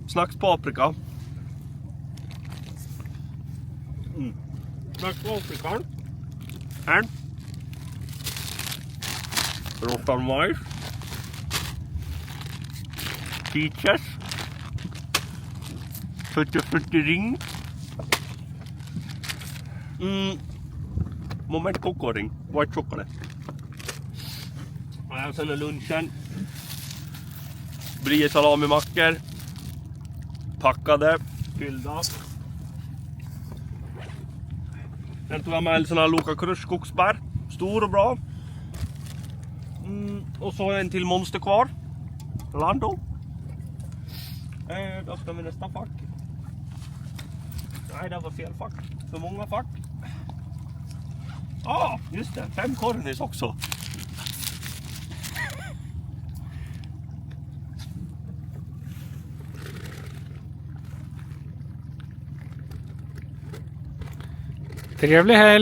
Snackspaprika. Snackspaprikan. Här. Rostad majs. Peaches. Ring. Moment kokoring. White chocolate. Och sen är lunchen. Brie salami-mackor. Packade. Fyllda. Sen tog jag med en sån här Loka Crush skogsbär. Stor och bra. Och så har jag en till monster kvar. Lando. Då ska vi nästa fack. Nej, det var fel fack. För många fack. Just det. 5 kornis också. Trevlig helg!